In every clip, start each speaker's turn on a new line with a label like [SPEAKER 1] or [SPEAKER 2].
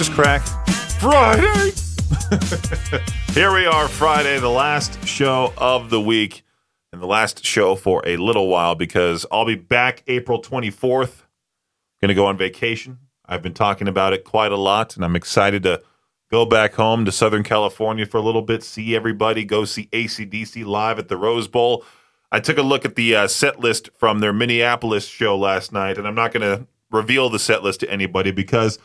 [SPEAKER 1] just crack? Friday! Here we are, Friday, the last show of the week, and the last show for a little while because I'll be back April 24th. Going to go on vacation. I've been talking about it quite a lot, and I'm excited to go back home to Southern California for a little bit, see everybody, go see ACDC live at the Rose Bowl. I took a look at the set list from their Minneapolis show last night, and I'm not going to reveal the set list to anybody because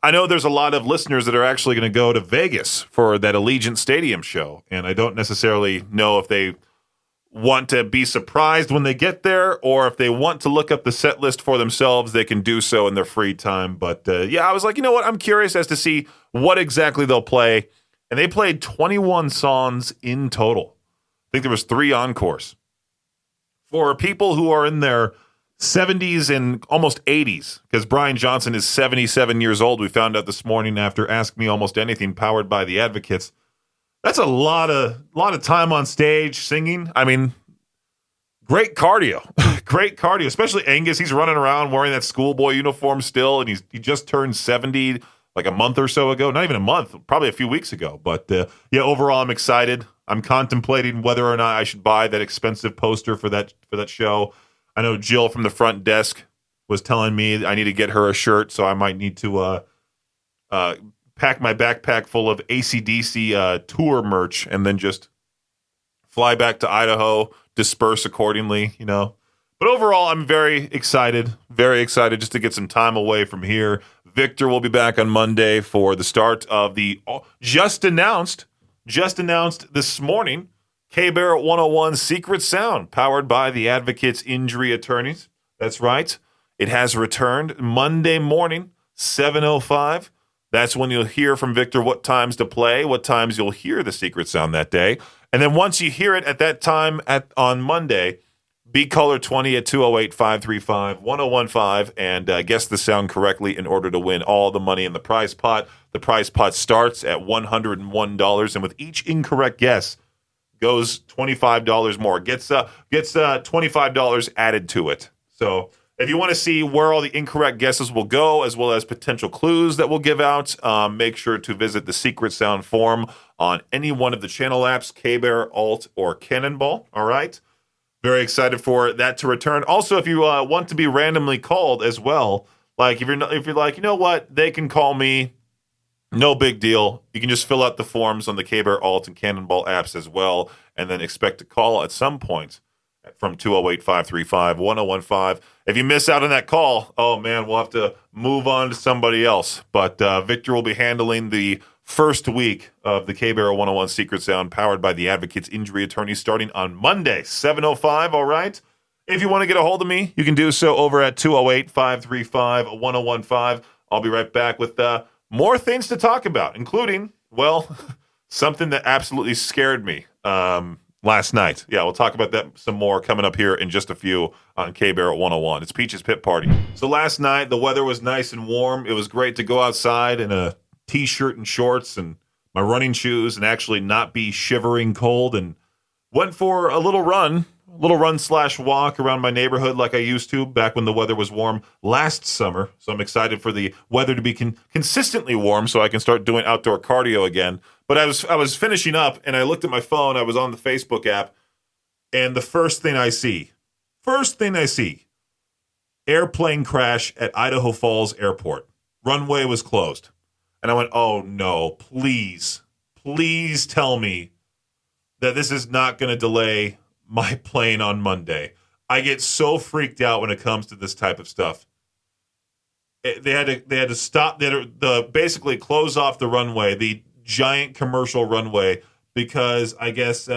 [SPEAKER 1] I know there's a lot of listeners that are actually going to go to Vegas for that Allegiant Stadium show, and I don't necessarily know if they want to be surprised when they get there or if they want to look up the set list for themselves. They can do so in their free time. But I was like, you know what? I'm curious as to see what exactly they'll play, and they played 21 songs in total. I think there was 3 encores. For people who are in their 70s and almost 80s, because Brian Johnson is 77 years old. We found out this morning after Ask Me Almost Anything, powered by the Advocates. That's a lot of time on stage singing. I mean, great cardio. Great cardio, especially Angus. He's running around wearing that schoolboy uniform still, and he just turned 70 like a month or so ago. Not even a month, probably a few weeks ago. But overall, I'm excited. I'm contemplating whether or not I should buy that expensive poster for that show. I know Jill from the front desk was telling me I need to get her a shirt, so I might need to pack my backpack full of ACDC tour merch and then just fly back to Idaho, disperse accordingly, you know. But overall, I'm very excited just to get some time away from here. Viktor will be back on Monday for the start of the just announced this morning, K-Bear 101 Secret Sound, powered by the Advocates Injury Attorneys. That's right. It has returned Monday morning, 7:05. That's when you'll hear from Viktor what times to play, what times you'll hear the Secret Sound that day. And then once you hear it at that time on Monday, be caller 20 at 208-535-1015 and guess the sound correctly in order to win all the money in the prize pot. The prize pot starts at $101, and with each incorrect guess, goes $25 more. Gets $25 added to it. So if you want to see where all the incorrect guesses will go, as well as potential clues that we'll give out, make sure to visit the Secret Sound form on any one of the channel apps, K-Bear, Alt, or Cannonball. All right. Very excited for that to return. Also, if you want to be randomly called as well, like if you're like, you know what, they can call me. No big deal. You can just fill out the forms on the K-Bear, Alt, and Cannonball apps as well, and then expect a call at some point from 208-535-1015. If you miss out on that call, oh man, we'll have to move on to somebody else. But Viktor will be handling the first week of the K-Bear 101 Secret Sound, powered by the Advocates Injury Attorneys, starting on Monday, 7:05. All right. If you want to get a hold of me, you can do so over at 208-535-1015. I'll be right back with more things to talk about, including, well, something that absolutely scared me last night. Yeah, we'll talk about that some more coming up here in just a few on K-Bear 101. It's Peach's Pit Party. So last night, the weather was nice and warm. It was great to go outside in a T-shirt and shorts and my running shoes and actually not be shivering cold, and went for a little run / walk around my neighborhood like I used to back when the weather was warm last summer. So I'm excited for the weather to be consistently warm so I can start doing outdoor cardio again. But I was finishing up and I looked at my phone. I was on the Facebook app, and the first thing I see, airplane crash at Idaho Falls Airport. Runway was closed. And I went, oh no, please tell me that this is not going to delay my plane on Monday. I get so freaked out when it comes to this type of stuff. They had to stop. They had to basically close off the runway, the giant commercial runway, because I guess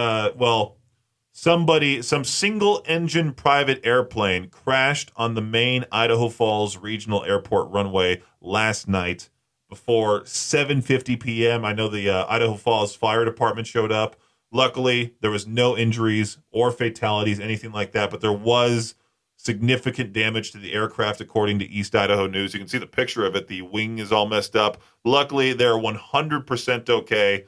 [SPEAKER 1] some single engine private airplane crashed on the main Idaho Falls Regional Airport runway last night before 7:50 p.m. I know the Idaho Falls Fire Department showed up. Luckily, there was no injuries or fatalities, anything like that, but there was significant damage to the aircraft, according to East Idaho News. You can see the picture of it. The wing is all messed up. Luckily, they're 100% okay,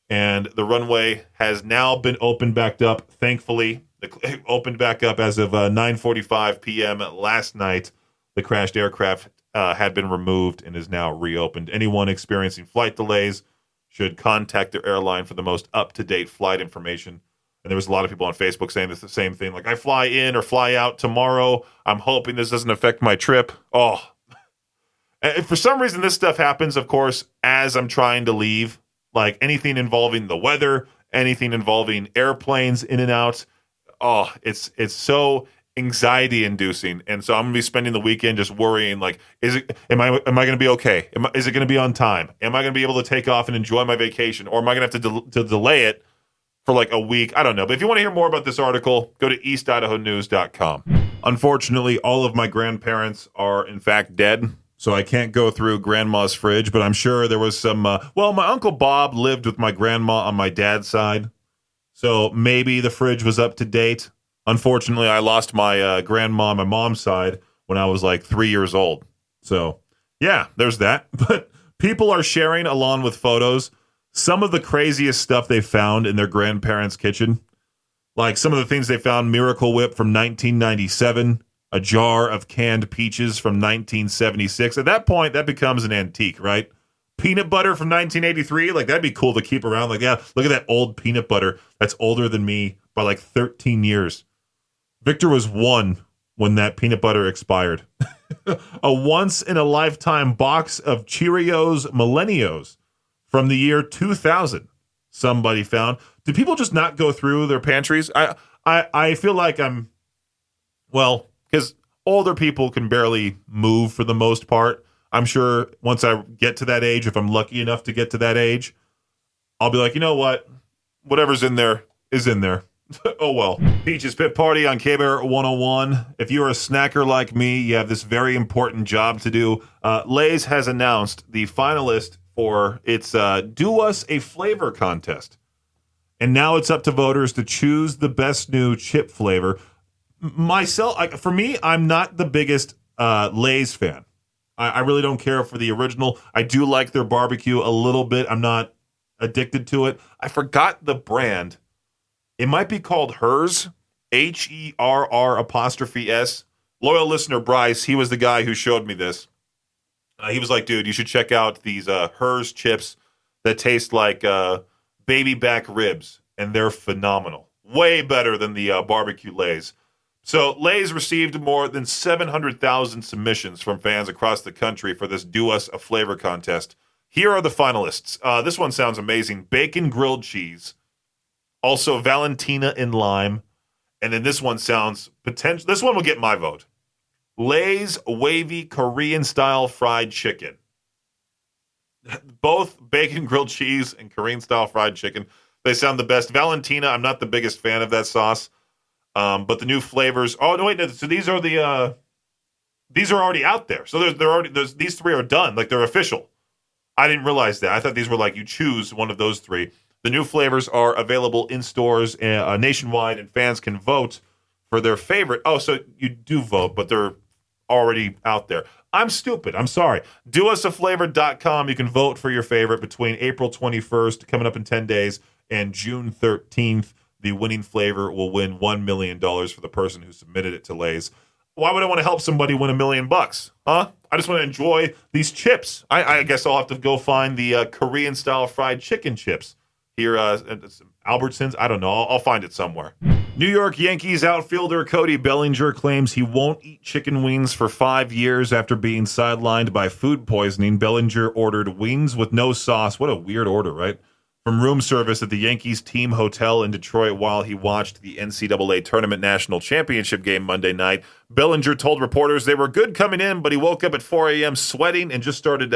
[SPEAKER 1] and the runway has now been opened back up, thankfully. It opened back up as of 9:45 p.m. last night. The crashed aircraft had been removed and is now reopened. Anyone experiencing flight delays should contact their airline for the most up-to-date flight information. And there was a lot of people on Facebook saying the same thing, like, I fly in or fly out tomorrow. I'm hoping this doesn't affect my trip. Oh, and for some reason, this stuff happens, of course, as I'm trying to leave. Like anything involving the weather, anything involving airplanes in and out. Oh, it's so anxiety-inducing. And so I'm gonna be spending the weekend just worrying, like, am I gonna be okay? Is it gonna be on time? Am I gonna be able to take off and enjoy my vacation, or am I gonna have to delay it for like a week? I don't know. But if you want to hear more about this article, go to eastidahonews.com. Unfortunately, all of my grandparents are in fact dead. So I can't go through grandma's fridge, but I'm sure there was some, my Uncle Bob lived with my grandma on my dad's side. So maybe the fridge was up to date. Unfortunately, I lost my grandma on my mom's side when I was like 3 years old. So yeah, there's that. But people are sharing, along with photos, some of the craziest stuff they found in their grandparents' kitchen. Like some of the things they found: Miracle Whip from 1997. A jar of canned peaches from 1976. At that point, that becomes an antique, right? Peanut butter from 1983. Like, that'd be cool to keep around. Like, yeah, look at that old peanut butter that's older than me by like 13 years. Viktor was 1 when that peanut butter expired. A once-in-a-lifetime box of Cheerios Millennials from the year 2000. Somebody found. Do people just not go through their pantries? I feel like because older people can barely move for the most part. I'm sure once I get to that age, if I'm lucky enough to get to that age, I'll be like, you know what? Whatever's in there is in there. Oh, well. Peaches Pit Party on K-Bear 101. If you're a snacker like me, you have this very important job to do. Lay's has announced the finalist for its Do Us a Flavor contest. And now it's up to voters to choose the best new chip flavor. For me, I'm not the biggest Lay's fan. I really don't care for the original. I do like their barbecue a little bit. I'm not addicted to it. I forgot the brand. It might be called Hers, HERR''S. Loyal listener Bryce, he was the guy who showed me this. He was like, dude, you should check out these Hers chips that taste like baby back ribs, and they're phenomenal. Way better than the barbecue Lay's. So Lay's received more than 700,000 submissions from fans across the country for this Do Us a Flavor contest. Here are the finalists. This one sounds amazing. Bacon grilled cheese. Also Valentina in lime. And then this one sounds potential. This one will get my vote. Lay's wavy Korean style fried chicken. Both bacon grilled cheese and Korean style fried chicken. They sound the best. Valentina, I'm not the biggest fan of that sauce. But the new flavors. Oh no, wait! No, so these are already out there. So these 3 are done. Like, they're official. I didn't realize that. I thought these were like you choose one of those 3. The new flavors are available in stores nationwide, and fans can vote for their favorite. Oh, so you do vote, but they're already out there. I'm stupid. I'm sorry. DoUsAFlavor.com. You can vote for your favorite between April 21st, coming up in 10 days, and June 13th. The winning flavor will win $1 million for the person who submitted it to Lay's. Why would I want to help somebody win $1 million? Huh? I just want to enjoy these chips. I guess I'll have to go find the Korean-style fried chicken chips here at Albertsons. I don't know. I'll find it somewhere. New York Yankees outfielder Cody Bellinger claims he won't eat chicken wings for 5 years after being sidelined by food poisoning. Bellinger ordered wings with no sauce. What a weird order, right? From room service at the Yankees team hotel in Detroit while he watched the NCAA Tournament National Championship game Monday night. Bellinger told reporters they were good coming in, but he woke up at 4 a.m. sweating and just started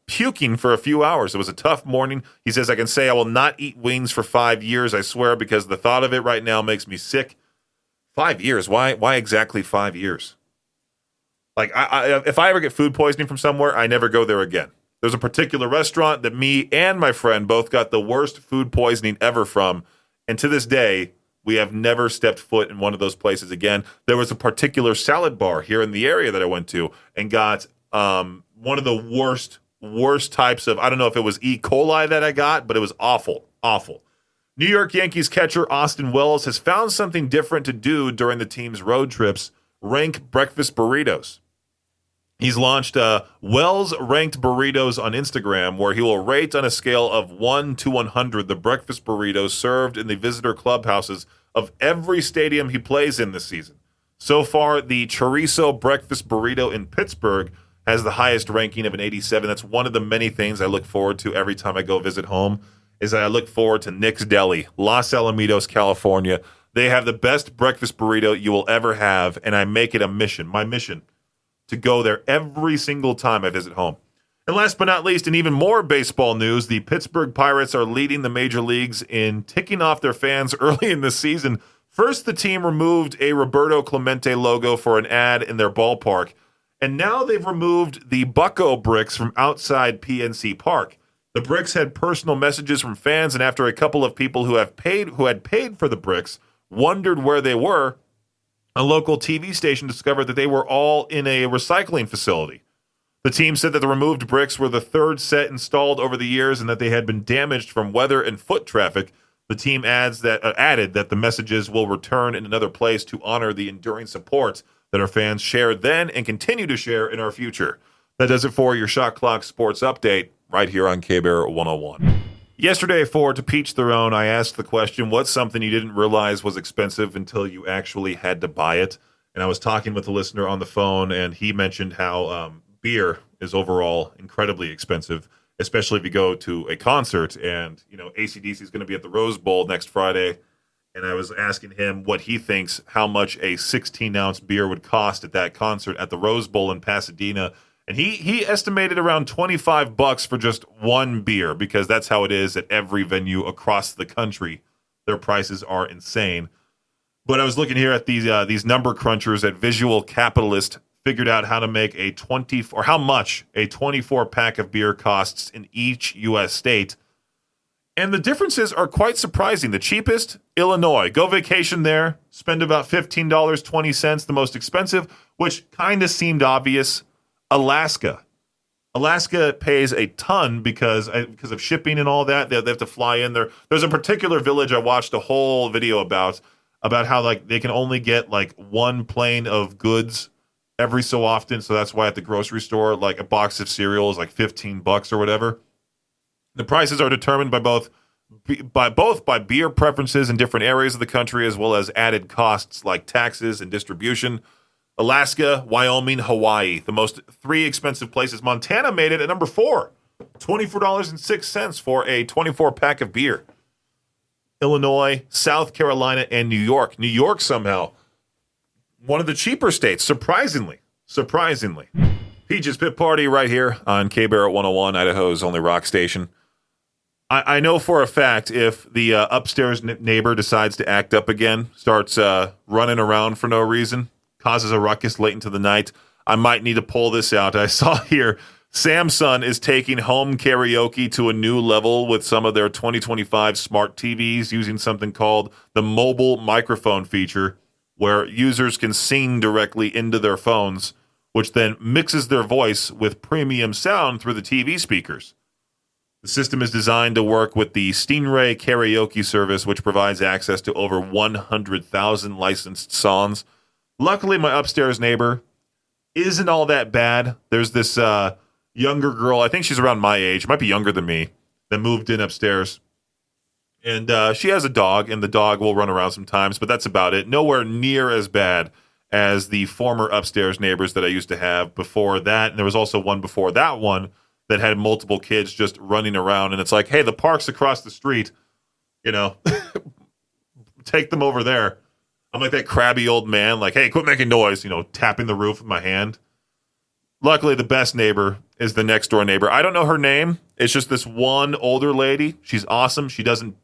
[SPEAKER 1] puking for a few hours. It was a tough morning. He says, I can say I will not eat wings for 5 years, I swear, because the thought of it right now makes me sick. 5 years? Why exactly 5 years? Like, if I ever get food poisoning from somewhere, I never go there again. There's a particular restaurant that me and my friend both got the worst food poisoning ever from, and to this day, we have never stepped foot in one of those places again. There was a particular salad bar here in the area that I went to and got one of the worst types of, I don't know if it was E. coli that I got, but it was awful. New York Yankees catcher Austin Wells has found something different to do during the team's road trips: rank breakfast burritos. He's launched Wells-ranked burritos on Instagram, where he will rate on a scale of 1 to 100 the breakfast burritos served in the visitor clubhouses of every stadium he plays in this season. So far, the chorizo breakfast burrito in Pittsburgh has the highest ranking of an 87. That's one of the many things I look forward to every time I go visit home, is that I look forward to Nick's Deli, Los Alamitos, California. They have the best breakfast burrito you will ever have, and I make it my mission, to go there every single time I visit home. And last but not least, in even more baseball news, the Pittsburgh Pirates are leading the major leagues in ticking off their fans early in the season. First, the team removed a Roberto Clemente logo for an ad in their ballpark, and now they've removed the Bucco bricks from outside PNC Park. The bricks had personal messages from fans, and after a couple of people who had paid for the bricks wondered where they were, a local TV station discovered that they were all in a recycling facility. The team said that the removed bricks were the third set installed over the years and that they had been damaged from weather and foot traffic. The team added that the messages will return in another place to honor the enduring support that our fans shared then and continue to share in our future. That does it for your Shot Clock Sports Update right here on K-Bear 101. Yesterday for To Peach Their Own, I asked the question, what's something you didn't realize was expensive until you actually had to buy it? And I was talking with a listener on the phone, and he mentioned how beer is overall incredibly expensive, especially if you go to a concert. And, ACDC is going to be at the Rose Bowl next Friday. And I was asking him what he thinks how much a 16-ounce beer would cost at that concert at the Rose Bowl in Pasadena. And he estimated around $25 for just one beer, because that's how it is at every venue across the country. Their prices are insane. But I was looking here at these number crunchers at Visual Capitalist, figured out how much a 24-pack of beer costs in each U.S. state. And the differences are quite surprising. The cheapest, Illinois. Go vacation there, spend about $15.20. The most expensive, which kind of seemed obvious, Alaska. Alaska pays a ton because of shipping and all that. They have to fly in there. There's a particular village I watched a whole video about how they can only get one plane of goods every so often. So that's why at the grocery store, a box of cereal is $15 or whatever. The prices are determined by both beer preferences in different areas of the country, as well as added costs like taxes and distribution. Alaska, Wyoming, Hawaii, the most three expensive places. Montana made it at number 4, $24.06 for a 24-pack of beer. Illinois, South Carolina, and New York. New York somehow, one of the cheaper states, surprisingly. Peaches Pit Party right here on K-Bear 101, Idaho's only rock station. I know for a fact if the upstairs neighbor decides to act up again, starts running around for no reason, causes a ruckus late into the night, I might need to pull this out. I saw here Samsung is taking home karaoke to a new level with some of their 2025 smart TVs using something called the mobile microphone feature, where users can sing directly into their phones, which then mixes their voice with premium sound through the TV speakers. The system is designed to work with the Stingray karaoke service, which provides access to over 100,000 licensed songs. Luckily, my upstairs neighbor isn't all that bad. There's this younger girl, I think she's around my age, might be younger than me, that moved in upstairs. And she has a dog, and the dog will run around sometimes, but that's about it. Nowhere near as bad as the former upstairs neighbors that I used to have before that. And there was also one before that one that had multiple kids just running around. And it's like, hey, the park's across the street, take them over there. I'm like that crabby old man, hey, quit making noise, tapping the roof with my hand. Luckily, the best neighbor is the next door neighbor. I don't know her name. It's just this one older lady. She's awesome. She doesn't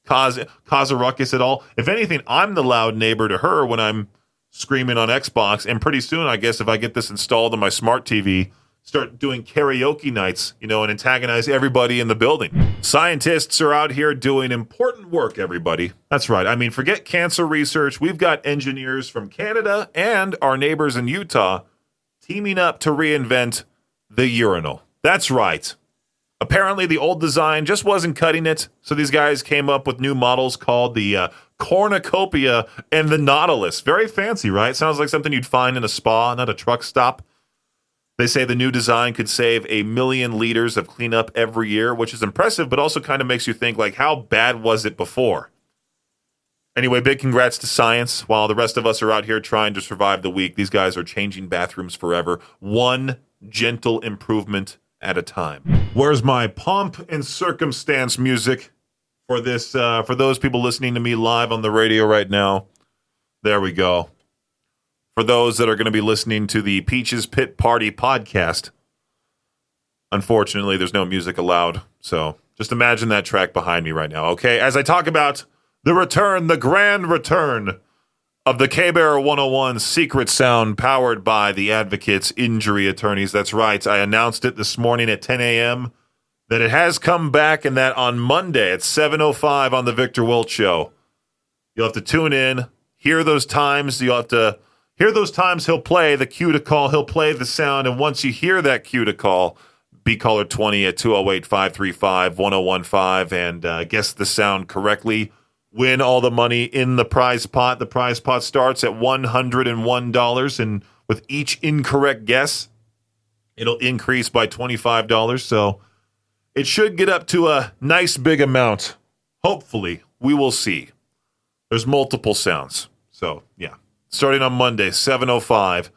[SPEAKER 1] cause a ruckus at all. If anything, I'm the loud neighbor to her when I'm screaming on Xbox. And pretty soon, I guess, if I get this installed on my smart TV, start doing karaoke nights, and antagonize everybody in the building. Scientists are out here doing important work, everybody. That's right. I mean, forget cancer research. We've got engineers from Canada and our neighbors in Utah teaming up to reinvent the urinal. That's right. Apparently, the old design just wasn't cutting it, so these guys came up with new models called the Cornucopia and the Nautilus. Very fancy, right? Sounds like something you'd find in a spa, not a truck stop. They say the new design could save 1 million liters of cleanup every year, which is impressive, but also kind of makes you think, like, how bad was it before? Anyway, big congrats to science. While the rest of us are out here trying to survive the week, these guys are changing bathrooms forever, one gentle improvement at a time. Where's my pomp and circumstance music for this? For those people listening to me live on the radio right now, there we go. For those that are going to be listening to the Peaches Pit Party podcast, unfortunately, there's no music allowed. So just imagine that track behind me right now, okay? As I talk about the return, the grand return of the K-Bear 101 secret sound powered by the Advocates Injury Attorneys. That's right. I announced it this morning at 10 a.m. that it has come back, and that on Monday at 7:05 on the Viktor Wilt Show. You'll have to tune in, hear those times. You'll have to hear those times he'll play the cue to call. He'll play the sound, and once you hear that cue to call, be caller 20 at 208-535-1015 and guess the sound correctly. Win all the money in the prize pot. The prize pot starts at $101, and with each incorrect guess, it'll increase by $25. So it should get up to a nice big amount. Hopefully, we will see. There's multiple sounds. So, yeah. Starting on Monday, 7:05.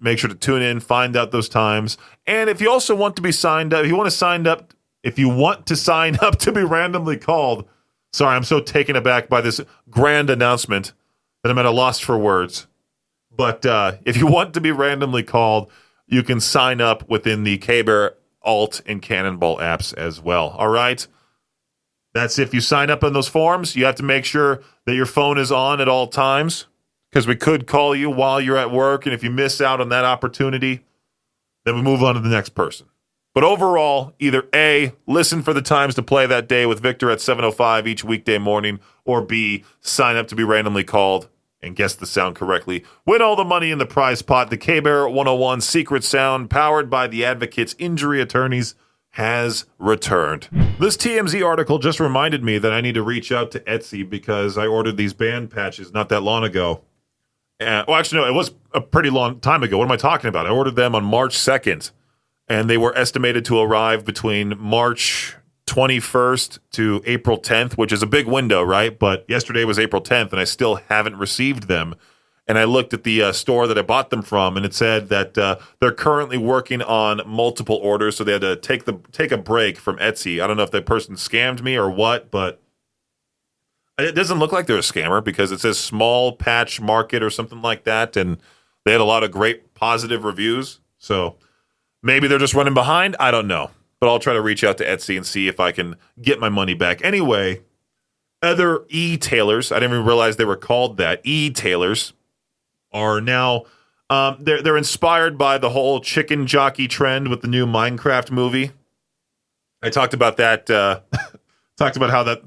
[SPEAKER 1] Make sure to tune in, find out those times. And if you also want to be signed up, if you want to sign up to be randomly called. Sorry, I'm so taken aback by this grand announcement that I'm at a loss for words. But if you want to be randomly called, you can sign up within the K-Bear Alt and Cannonball apps as well. All right? That's if you sign up on those forms. You have to make sure that your phone is on at all times, because we could call you while you're at work, and if you miss out on that opportunity, then we move on to the next person. But overall, either A, listen for the times to play that day with Viktor at 7:05 each weekday morning, or B, sign up to be randomly called and guess the sound correctly. Win all the money in the prize pot. The K-Bear 101 secret sound, powered by the Advocates Injury Attorneys, has returned. This TMZ article just reminded me that I need to reach out to Etsy because I ordered these band patches not that long ago. Well, actually, no, it was a pretty long time ago. What am I talking about? I ordered them on March 2nd. And they were estimated to arrive between March 21st to April 10th, which is a big window, right? But yesterday was April 10th, and I still haven't received them. And I looked at the store that I bought them from, and it said that they're currently working on multiple orders, so they had to take a break from Etsy. I don't know if that person scammed me or what, but it doesn't look like they're a scammer because it says small patch market or something like that, and they had a lot of great positive reviews. So maybe they're just running behind. I don't know. But I'll try to reach out to Etsy and see if I can get my money back. Anyway, other e-tailers, I didn't even realize they were called that. E-tailers are now, they're inspired by the whole chicken jockey trend with the new Minecraft movie. I talked about that, talked about how that,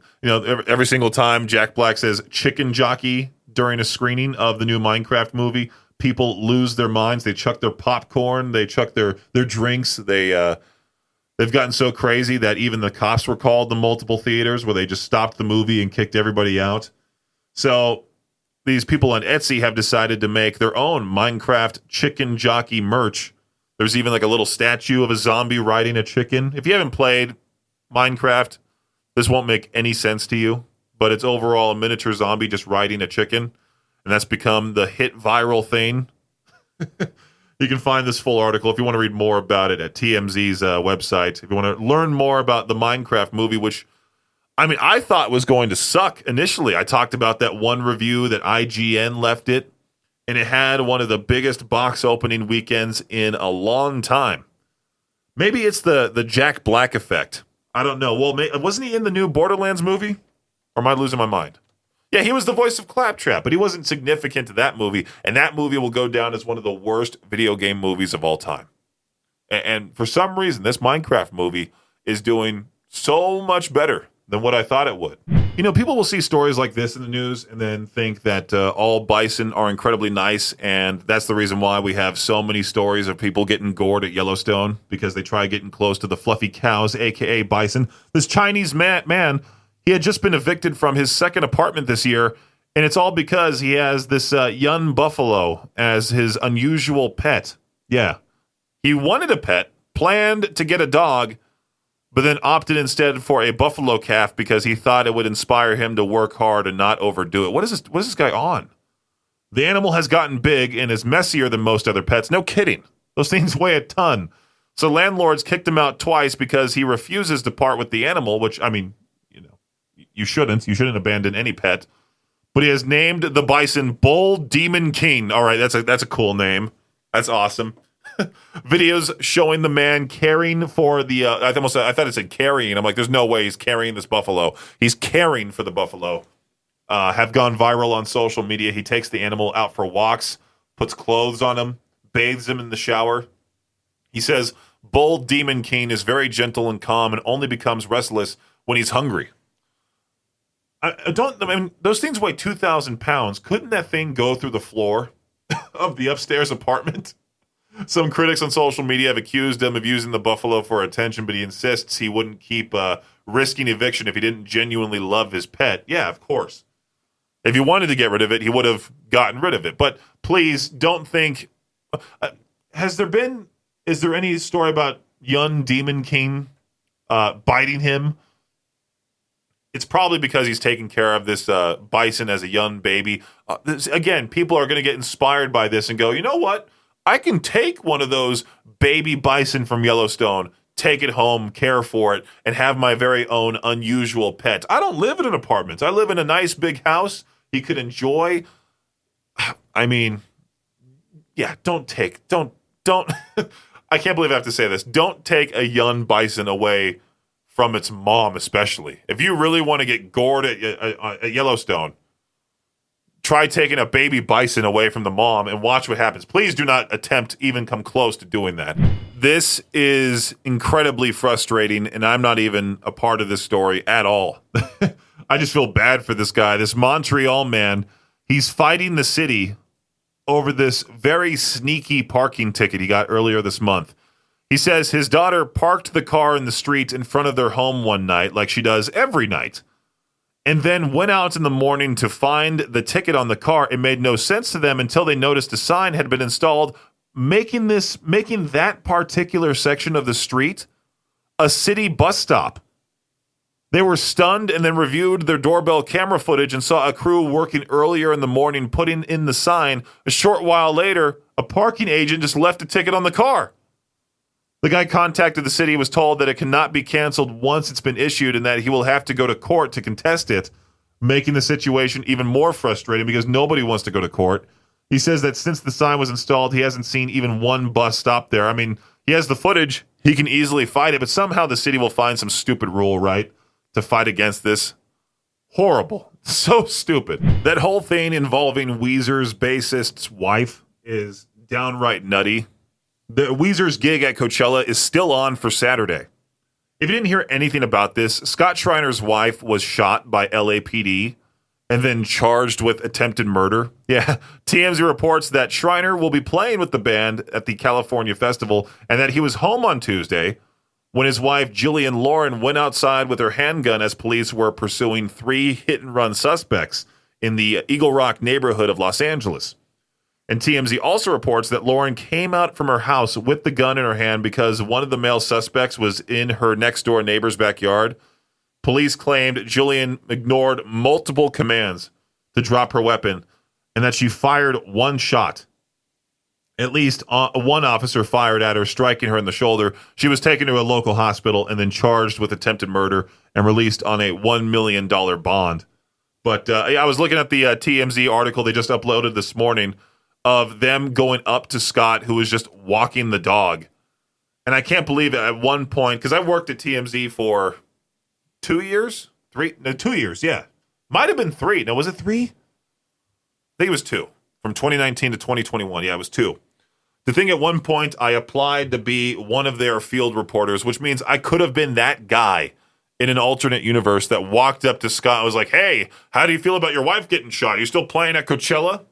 [SPEAKER 1] every single time Jack Black says chicken jockey during a screening of the new Minecraft movie, people lose their minds. They chuck their popcorn. They chuck their drinks. They've gotten so crazy that even the cops were called to multiple theaters where they just stopped the movie and kicked everybody out. So these people on Etsy have decided to make their own Minecraft chicken jockey merch. There's even like a little statue of a zombie riding a chicken. If you haven't played Minecraft, this won't make any sense to you, but it's overall a miniature zombie just riding a chicken. And that's become the hit viral thing. You can find this full article if you want to read more about it at TMZ's website. If you want to learn more about the Minecraft movie, which, I thought was going to suck initially. I talked about that one review that IGN left it, and it had one of the biggest box opening weekends in a long time. Maybe it's the Jack Black effect. I don't know. Well, wasn't he in the new Borderlands movie? Or am I losing my mind? Yeah, he was the voice of Claptrap, but he wasn't significant to that movie, and that movie will go down as one of the worst video game movies of all time. And for some reason, this Minecraft movie is doing so much better than what I thought it would. People will see stories like this in the news and then think that all bison are incredibly nice, and that's the reason why we have so many stories of people getting gored at Yellowstone, because they try getting close to the fluffy cows, a.k.a. bison. This Chinese man, he had just been evicted from his second apartment this year, and it's all because he has this young buffalo as his unusual pet. Yeah, He wanted a pet, planned to get a dog, but then opted instead for a buffalo calf because he thought it would inspire him to work hard and not overdo it. What is this guy on? The animal has gotten big and is messier than most other pets. No kidding. Those things weigh a ton. So landlords kicked him out twice because he refuses to part with the animal, which, I mean, you shouldn't. You shouldn't abandon any pet. But he has named the bison Bull Demon King. All right, that's a cool name. That's awesome. Videos showing the man caring for the I thought it said carrying. I'm like, there's no way he's carrying this buffalo. He's caring for the buffalo. Have gone viral on social media. He takes the animal out for walks, puts clothes on him, bathes him in the shower. He says Bull Demon King is very gentle and calm and only becomes restless when he's hungry. I mean, those things weigh 2,000 pounds. Couldn't that thing go through the floor of the upstairs apartment? Some critics on social media have accused him of using the buffalo for attention, but he insists he wouldn't keep risking eviction if he didn't genuinely love his pet. Yeah, of course. If he wanted to get rid of it, he would have gotten rid of it. But please don't think... is there any story about young Demon King biting him? It's probably because he's taking care of this bison as a young baby. Again, people are going to get inspired by this and go, you know what? I can take one of those baby bison from Yellowstone, take it home, care for it, and have my very own unusual pet. I don't live in an apartment. I live in a nice big house he could enjoy. I mean, yeah, don't. I can't believe I have to say this. Don't take a young bison away from its mom, especially. If you really want to get gored at Yellowstone, try taking a baby bison away from the mom and watch what happens. Please do not attempt even come close to doing that. This is incredibly frustrating, and I'm not even a part of this story at all. I just feel bad for this guy, this Montreal man. He's fighting the city over this very sneaky parking ticket he got earlier this month. He says his daughter parked the car in the street in front of their home one night, like she does every night, and then went out in the morning to find the ticket on the car. It made no sense to them until they noticed a sign had been installed, making that particular section of the street a city bus stop. They were stunned and then reviewed their doorbell camera footage and saw a crew working earlier in the morning putting in the sign. A short while later, a parking agent just left a ticket on the car. The guy contacted the city, was told that it cannot be canceled once it's been issued and that he will have to go to court to contest it, making the situation even more frustrating because nobody wants to go to court. He says that since the sign was installed, he hasn't seen even one bus stop there. I mean, he has the footage. He can easily fight it, but somehow the city will find some stupid rule, right, to fight against this. Horrible. So stupid. That whole thing involving Weezer's bassist's wife is downright nutty. The Weezer's gig at Coachella is still on for Saturday. If you didn't hear anything about this, Scott Schreiner's wife was shot by LAPD and then charged with attempted murder. Yeah, TMZ reports that Schreiner will be playing with the band at the California Festival and that he was home on Tuesday when his wife, Jillian Lauren, went outside with her handgun as police were pursuing 3 hit-and-run suspects in the Eagle Rock neighborhood of Los Angeles. And TMZ also reports that Lauren came out from her house with the gun in her hand because one of the male suspects was in her next-door neighbor's backyard. Police claimed Jillian ignored multiple commands to drop her weapon and that she fired one shot. At least one officer fired at her, striking her in the shoulder. She was taken to a local hospital and then charged with attempted murder and released on a $1 million bond. But I was looking at the TMZ article they just uploaded this morning of them going up to Scott, who was just walking the dog. And I can't believe it at one point, because I worked at TMZ for 2 years? 3? No, 2 years, yeah. Might have been 3. No, was it 3? I think it was 2. From 2019 to 2021. Yeah, it was 2. The thing at one point, I applied to be one of their field reporters, which means I could have been that guy in an alternate universe that walked up to Scott and was like, hey, how do you feel about your wife getting shot? Are you still playing at Coachella?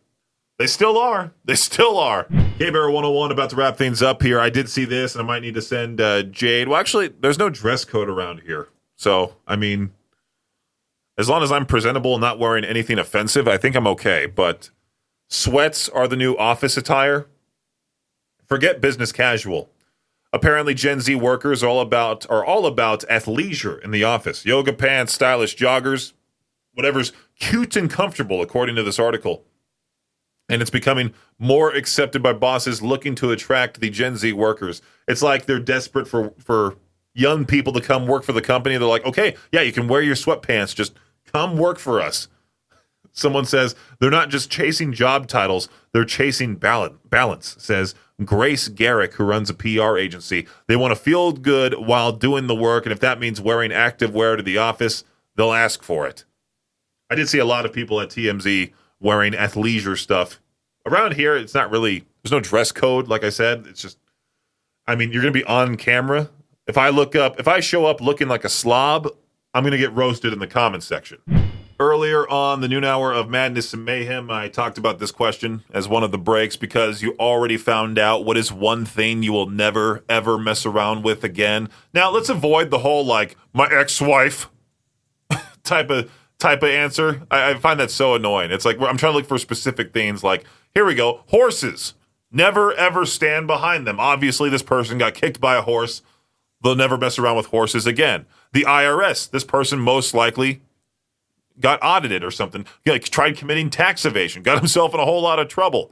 [SPEAKER 1] They still are. They still are. K-Bear 101 about to wrap things up here. I did see this, and I might need to send Jade. Well, actually, there's no dress code around here. So, I mean, as long as I'm presentable and not wearing anything offensive, I think I'm okay. But sweats are the new office attire. Forget business casual. Apparently, Gen Z workers are all about athleisure in the office. Yoga pants, stylish joggers, whatever's cute and comfortable, according to this article. And it's becoming more accepted by bosses looking to attract the Gen Z workers. It's like they're desperate for young people to come work for the company. They're like, okay, yeah, you can wear your sweatpants. Just come work for us. Someone says they're not just chasing job titles, they're chasing balance, says Grace Garrick, who runs a PR agency. They want to feel good while doing the work, and if that means wearing active wear to the office, they'll ask for it. I did see a lot of people at TMZ wearing athleisure stuff. Around here, it's not really, there's no dress code, like I said. It's just, I mean, you're going to be on camera. If I show up looking like a slob, I'm going to get roasted in the comments section. Earlier on the noon hour of Madness and Mayhem, I talked about this question as one of the breaks because you already found out what is one thing you will never, ever mess around with again. Now, let's avoid the whole, like, my ex-wife type of answer. I find that so annoying. It's like I'm trying to look for specific things like, here we go, horses. Never, ever stand behind them. Obviously, this person got kicked by a horse. They'll never mess around with horses again. The IRS. This person most likely got audited or something, tried committing tax evasion, got himself in a whole lot of trouble.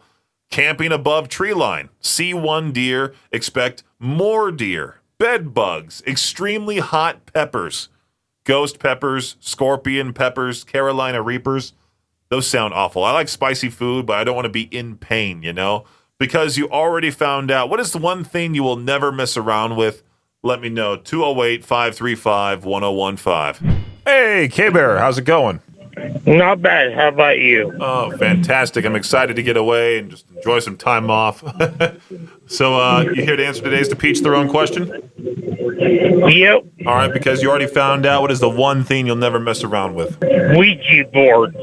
[SPEAKER 1] Camping above tree line. See one deer, expect more deer. Bed bugs, extremely hot peppers. Ghost peppers, scorpion peppers, Carolina Reapers. Those sound awful. I like spicy food, but I don't want to be in pain, Because you already found out. What is the one thing you will never mess around with? Let me know. 208-535-1015. Hey, K-Bear, how's it going?
[SPEAKER 2] Not bad. How about you?
[SPEAKER 1] Oh, fantastic. I'm excited to get away and just enjoy some time off. So, you here to answer today's To Peach Their Own question?
[SPEAKER 2] Yep.
[SPEAKER 1] All right, because you already found out what is the one thing you'll never mess around with.
[SPEAKER 2] Ouija board.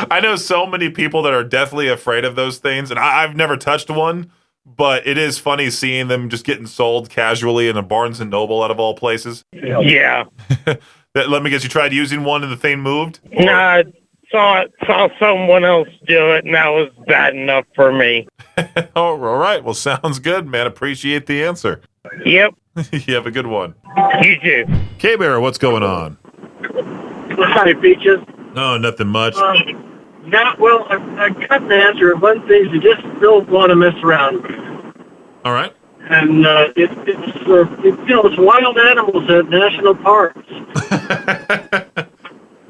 [SPEAKER 1] I know so many people that are deathly afraid of those things, and I've never touched one, but it is funny seeing them just getting sold casually in a Barnes & Noble out of all places.
[SPEAKER 2] Yeah.
[SPEAKER 1] Let me guess, you tried using one and the thing moved?
[SPEAKER 2] No, I saw someone else do it, and that was bad enough for me.
[SPEAKER 1] Oh, all right. Well, sounds good, man. Appreciate the answer.
[SPEAKER 2] Yep.
[SPEAKER 1] You have a good one.
[SPEAKER 2] You too.
[SPEAKER 1] K-Bear, what's going on?
[SPEAKER 3] Hi, Peaches.
[SPEAKER 1] No, nothing much.
[SPEAKER 3] I got the answer. One thing you just don't want to mess around with.
[SPEAKER 1] All right.
[SPEAKER 3] And it's wild animals at national parks.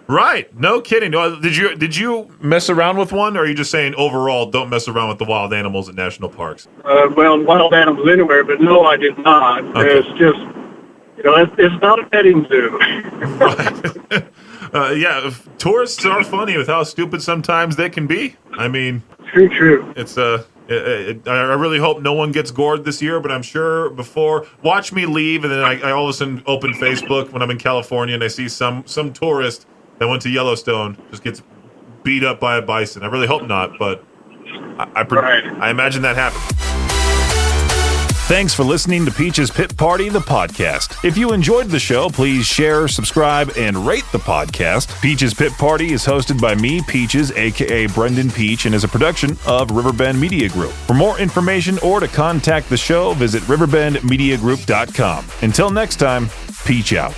[SPEAKER 1] Right. No kidding. Did you mess around with one, or are you just saying overall don't mess around with the wild animals at national parks?
[SPEAKER 3] Wild animals anywhere, but no, I did not.
[SPEAKER 1] Okay.
[SPEAKER 3] It's just, it's not a petting zoo.
[SPEAKER 1] Right. Yeah, tourists are funny with how stupid sometimes they can be. I mean,
[SPEAKER 3] True.
[SPEAKER 1] It's I really hope no one gets gored this year, but I'm sure before. Watch me leave, and then I all of a sudden open Facebook when I'm in California, and I see some tourist that went to Yellowstone just gets beat up by a bison. I really hope not, but I imagine that happens. Thanks for listening to Peach's Pit Party, the podcast. If you enjoyed the show, please share, subscribe, and rate the podcast. Peach's Pit Party is hosted by me, Peaches, a.k.a. Brendan Peach, and is a production of Riverbend Media Group. For more information or to contact the show, visit riverbendmediagroup.com. Until next time, Peach out.